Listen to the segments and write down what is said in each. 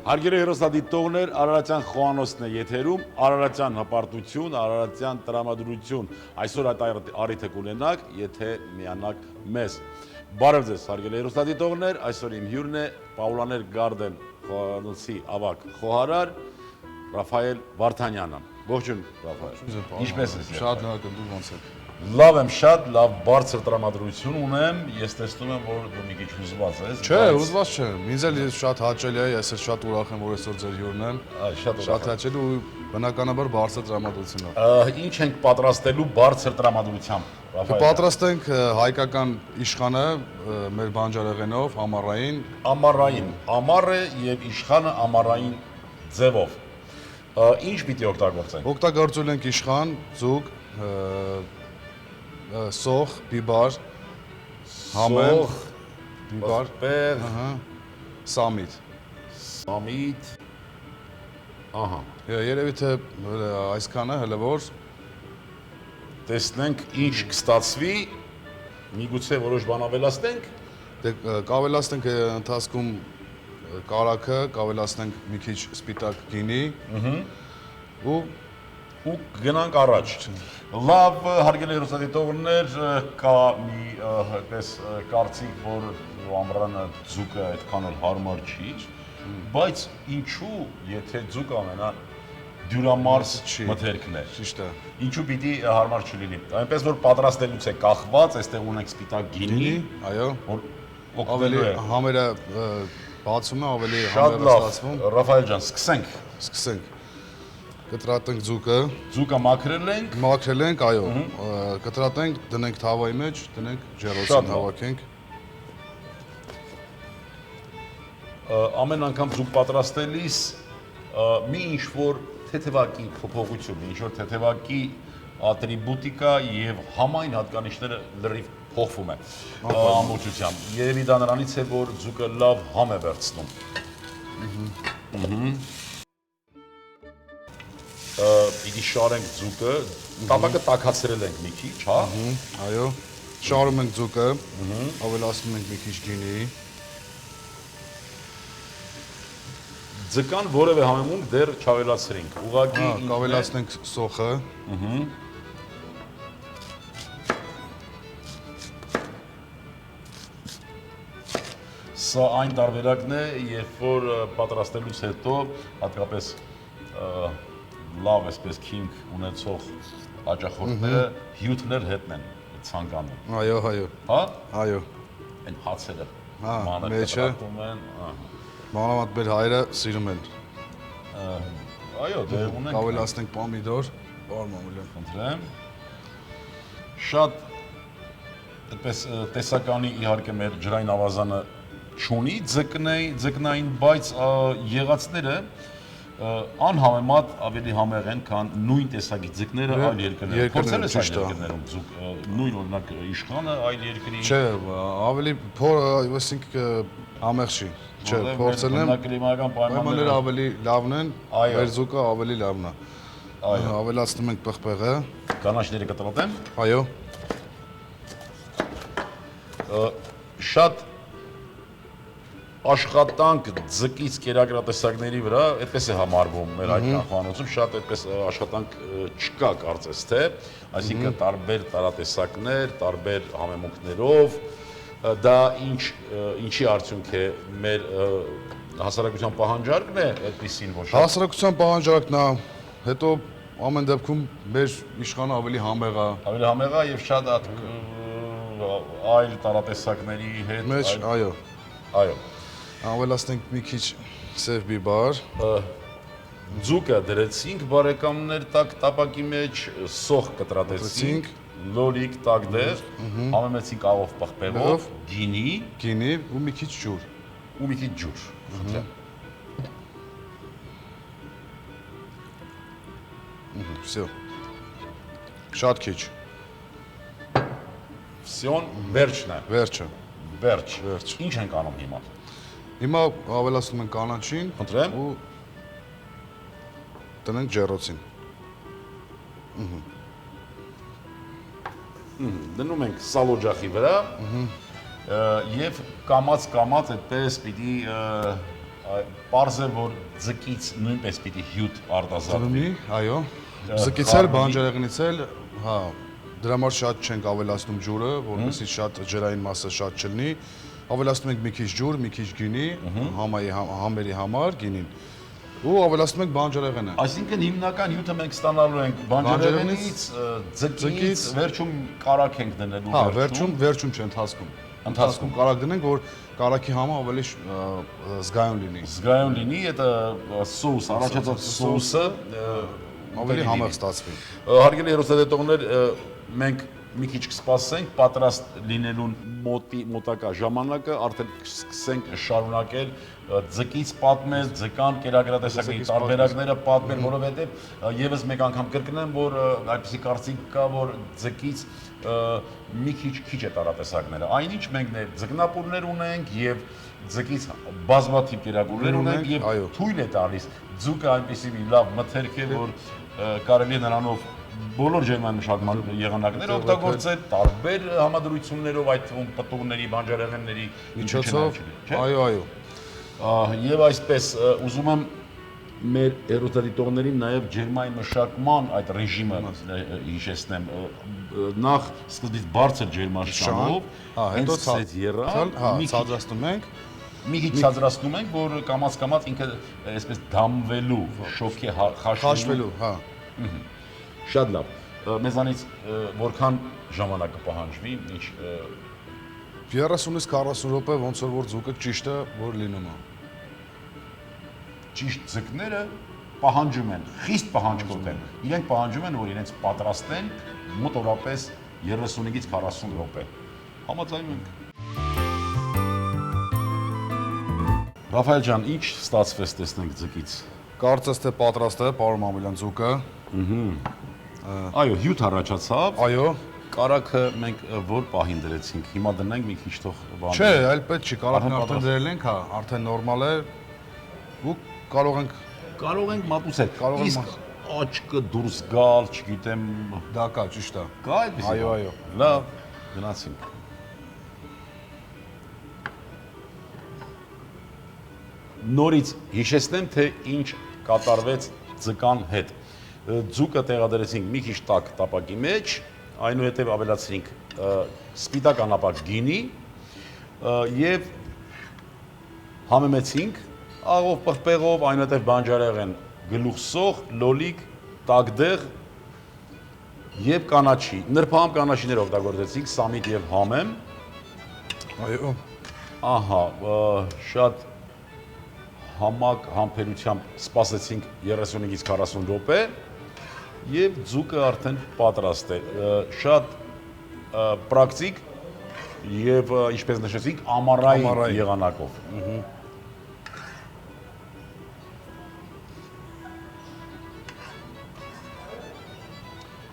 Հարգելի հեռուստադիտողներ, Արարատյան Խոհանոցն է եթերում, Արարատյան հպարտություն, Արարատյան տրամադրություն։ Այսօր այդ առիթը կունենաք, եթե միանաք մեզ։ Բարև ձեզ, հարգելի հեռուստադիտողներ, այսօր իմ հյուրն է Պաուլաներ Գարդեն խոհանոցի ավագ խոհարար Ռաֆայել Վարդանյանը։ Ողջույն, Ռաֆայել։ Ինչպե՞ս ես։ Շատ լավ, դու ոնց ես։ Լավ եմ, շատ լավ բարձր տրամադրություն ունեմ, ես տեսնում եմ, որ դու մի քիչ հուզված ես։ Չէ, հուզված չեմ։ Ինձ էլ շատ հաճելի է, ես էլ շատ ուրախ եմ, որ այսօր ձեր հյուրն եմ։ Շատ հաճելի ու բնականաբար բարձր տրամադրությունով։ Ինչ ենք պատրաստելու բարձր տրամադրությամբ։ Կպատրաստենք հայկական իշխանը մեր բանջարեղենով, ամառային։ Ամառային, ամառը եւ իշխանը ամառային ձևով։ Ինչ պիտի օգտագործենք։ Օգտագործել ենք իշխան, ձուկ, սոխ, բիբար, համեմ, բիբար, պեղ, սամիտ։ Սամիտ։ Ահա։ Երևի թե այսքանը հələ որ տեսնենք ինչ կստացվի, միգուցե որոշ բան ավելացնենք։ Դե կավելացնենք ընթացքում կարագը, կավելացնենք մի քիչ սպիտակ գինի ու գնանք առաջ։ Լավ, հարգելի հեռուստադիտողներ, կա մի այդպես կարծիք, որ ամռանը ձուկը այդքան էլ հարմար չի, բայց ինչու, եթե ձուկը ամենա դյուրամարս մթերքն է։ Ճիշտ է։ Ինչու պիտի հարմար չլինի։ Այնպես որ պատրաստելուց է կախված, այստեղ ունենք սպիտակ գինի, այո, որ ավելի համերը բացում է, ավելի շատ համերը լավ։ ստացվում։ Ռաֆայել ջան, սկսենք։ Սկսենք։ Կտրատենք ձուկը, Ձուկը մաքրել ենք։ մաքրել ենք, այո, կտրատենք, դնենք թավայի մեջ, դնենք ջեռոցին հավաքենք։ Ամեն անգամ ձուկ պատրաստելիս մի ինչ-որ թեթևակի փոփոխություն, ինչ-որ թեթևակի ատրիբուտիկա եւ համայն հատկանիշները լրիվ փոխվում է ամբողջությամբ։ Երևի դա նրանից է, որ ձուկը լավ համ է վերցնում։ Պիտի շարենք ձուկը, տապակը տաքացրել ենք մի քիչ, հա։ Այո, շարում ենք ձուկը, ավելացնում ենք մի քիչ գինի։ Ձկան որևէ համեմունք դեռ չավելացրինք, ուղղակի Կավելացնենք սոխը։ Սա այն տարբերակն է, երբ որ պատրաստելուց հետո հատկապես լավ այսպես քինգ ունեցող հաճախորդները հյութներ հետն են ցանկանում։ Այո, այո։ Հա? Այո։ Այն հացերը մանր կտրատում են։ Մանավանդ մեր հայրը սիրում են։ Այո, դե ունենք։ Կավելացնենք պոմիդոր, պարոն Մամուլյան։ Խնդրեմ։ Շատ այդպես տեսականի իհարկե մեր ջրային ավազանը չունի ձկնային, բայց եղածները անհամեմատ ավելի համեղ են, քան նույն տեսակի ձկները այլ երկրներում։ Փորձել ես այլ երկրներում ձուկ, նույն օրինակ իշխանը այլ երկրի։ Չէ, ավելի այսինքն համեղ չի։ Չէ, փորձել եմ։ Կլիմայական Պայմանները ավելի լավն են, մեր ձուկը ավելի լավն է։ Այո։ Ավելացնում ենք պղպեղը։ Կանաչները կտրատեմ։ Այո։ Շատ աշխատանք ձկից կերակրատեսակների վրա, այդպես է համարվում մեր հայկական խոհանոցում, շատ այդպես աշխատանք չկա կարծես թե, այսինքն տարբեր տարատեսակներ, տարբեր համեմունքներով, դա ինչի արդյունք է, մեր հասարակության պահանջարկն է այդպիսին, որ շատ Հասարակության պահանջարկն է, հետո ամեն դեպքում մեր իշխանը ավելի համեղ է։ Ավելի համեղ է եւ շատ այլ տարատեսակների հետ, Մեջ, այո։ այո։ Ավելացնենք մի քիչ սև բիբար։ Ձուկը դրեցինք բարեկամներ տակ տապակի մեջ, սոխ կտրատեցինք, լոլիկ տակ դեր, համեմեցինք աղով պղպեղով, գինի ու մի քիչ ջուր։ ու մի քիչ ջուր։ Всё։ Շատ քիչ։ Վսյոն վերջն է։ Վերջը։ Վերջ։ Ինչ ենք անում հիմա։ Հիմա ավելացնում ենք կանաչին Խնդրեմ։ ու տնենք ջեռոցին։ Դնում ենք սալոջախի վրա եւ կամած այդպես պիտի Պարզ է, որ ձկից նույնպես պիտի հյութ արտազատվի։ Այո։ Ձկից էլ, բանջարեղենից էլ, հա, դրա համար շատ չենք ավելացնում ջուրը, որովհետեւ շատ ջրային մասը շատ չլինի։ Ավելացնում ենք մի քիչ ջուր, մի քիչ գինի, համերի համար գինին։ Ու ավելացնում ենք բանջարեղենը։ Այսինքն հիմնական հյութը մենք ստանալու ենք բանջարեղենից, ձկից, վերջում կարակ ենք դնելու։ Հա, վերջում չէ, ընթացքում կարակ դնենք, որ կարակի համը ավելի զգայուն լինի։ Զգայուն լինի, այդ սոուս, առաջացած սոուսը ավելի համեղ ստացվի։ Հարգելի հեռուստադիտողներ, մենք մի քիչ կսպասենք պատրաստ լինելուն մոտակա ժամանակը, արդեն սկսենք շարունակել ձկից պատմել, ձկան կերակրատեսակների տարբերակները պատմել, որովհետև եւս մեկ անգամ կրկնեմ, որ այդպիսի կարծիք կա, որ ձկից մի քիչ է տարատեսակները։ Այնինչ մենք ձկնապուրներ ունենք եւ ձկից բազմաթիվ կերակուրներ ունենք եւ թույլ է տալիս ձուկը այնպիսի մի լավ մթերք է, որ կարելի է նրանով բոլոր ջերմային մշակման եղանակները օգտագործել տարբեր համադրություններով, այդ թվում պտուղների, բանջարեղենների միջոցով։ Այո։ Եվ այսպես ուզում եմ մեր հեռուստադիտողներին նաև ջերմային մշակման այդ ռեժիմը հիշեցնեմ, նախ սկզբից բարձր ջերմաշրջանով, հետո ցածրացնում ենք, մի քիչ ցածրացնում ենք, որ կամաց-կամաց ինքը այսպես դամվելու, շոկի խաշվելու, հա։ Շատ լավ։ Մեզանից որքան ժամանակ կպահանջվի, ինչ 30-ից 40 րոպե ոնց որ ձուկը ճիշտը որ լինում է։ Ճիշտ ձկները պահանջում են, խիստ պահանջկոտ են։ Իրենք պահանջում են, որ իրենց պատրաստեն մոտավորապես 35-ից 40 րոպե։ Համաձայնում ենք։ Ռաֆայել ջան, ինչ ստացվեց տեսնենք ձկից։ Կարծես թե պատրաստ է, պարոն Մամուլյան, ձուկը։ Այո, հյութ առաջացավ։ Այո։ Կարակը մենք որ պահին դրեցինք։ Հիմա դնենք մի քիչ թող բան։ Չէ, այլ պետք չի, կարակն արդեն դրել ենք, հա, արդեն նորմալ է։ Ու կարող ենք մատուցել։ Իսկ աչքը դուրս գալ, չգիտեմ, դա կա, ճիշտ է։ Կա այդպես։ Այո։ Լավ, գնացինք։ Նորից հիշեցնեմ, թե ինչ կատարվեց ձկան հետ։ Ձուկը տեղադրեցինք մի քիչ տաք տապակի մեջ, այնուհետև ավելացրինք սպիտակ անապակ գինի եւ համեմեցինք աղով պղպեղով, այնուհետև բանջարեղեն, գլուխսող, լոլիկ, տակդեղ եւ կանաչի։ Նրբահամ կանաչիներ օգտագործեցինք, սամիտ եւ համեմ։ Այո։ Ահա, շատ համակ համբերությամբ սպասեցինք 35-ից 40 րոպե եւ ձուկը արդեն պատրաստ է։ Շատ պրակտիկ եւ ինչպես նշեցինք, ամառային եղանակով։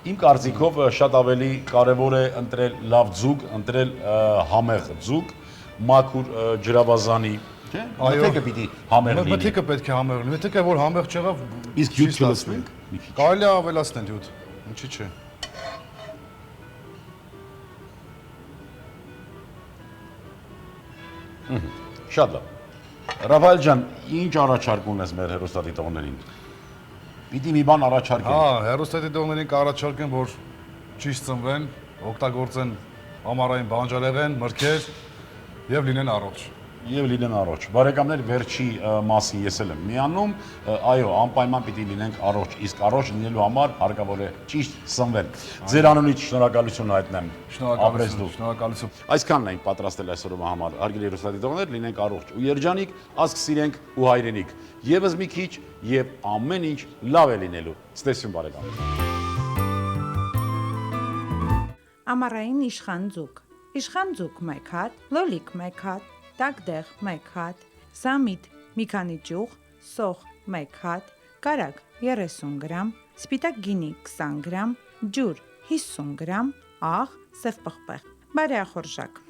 Իմ կարծիքով շատ ավելի կարևոր է ընտրել լավ ձուկ, ընտրել համեղ ձուկ, մաքուր ջրավազանի, չէ՞։ Մթեքը պիտի համեղ լինի։ Մթեքը պետք է համեղ լինի։ Մթեքը որ համեղ չեղավ, իսկ հյութ չլցնենք։ Կարելի է ավելացնել հյութ։ Ինչի՞ չէ։ Շատ լավ։ Ռաֆայել ջան, ինչ առաջարկ ունես մեր հեռուստադիտողներին։ Պիտի մի բան առաջարկեմ։ Հա, հեռուստադիտողներին կառաջարկեմ, որ ճիշտ ծնվեն, օգտագործեն ամառային բանջարեղեն, մրգեր եւ լինեն առողջ։ Բարեկամներ, վերջի մասին ես եմ միանում, այո, անպայման պիտի լինենք առողջ, իսկ առողջ լինելու համար հարկավոր է ճիշտ սնվել։ Ձեր անունից շնորհակալություն հայտնեմ։ Շնորհակալություն։ Այսքանն ենք պատրաստել այսօրվա համար։ Հարգելի հեռուստադիտողներ, լինենք առողջ ու երջանիկ, ազգ սիրենք ու հայրենիք։ Եվս մի քիչ եւ ամեն ինչ լավ է լինելու։ Ցտեսություն բարեկամներ։ Ամառային իշխան ձուկ։ Իշխան ձուկ 1 հատ, լոլիկ 1 հատ, տակդեղ 1 հատ, սամիտ մի քանի ճյուղ, սող 1 հատ, կարագ 30 գրամ, սպիտակ գինի 20 գրամ, ջուր 50 գրամ, աղ, սև պղպեղ։ Բարեախորժակ։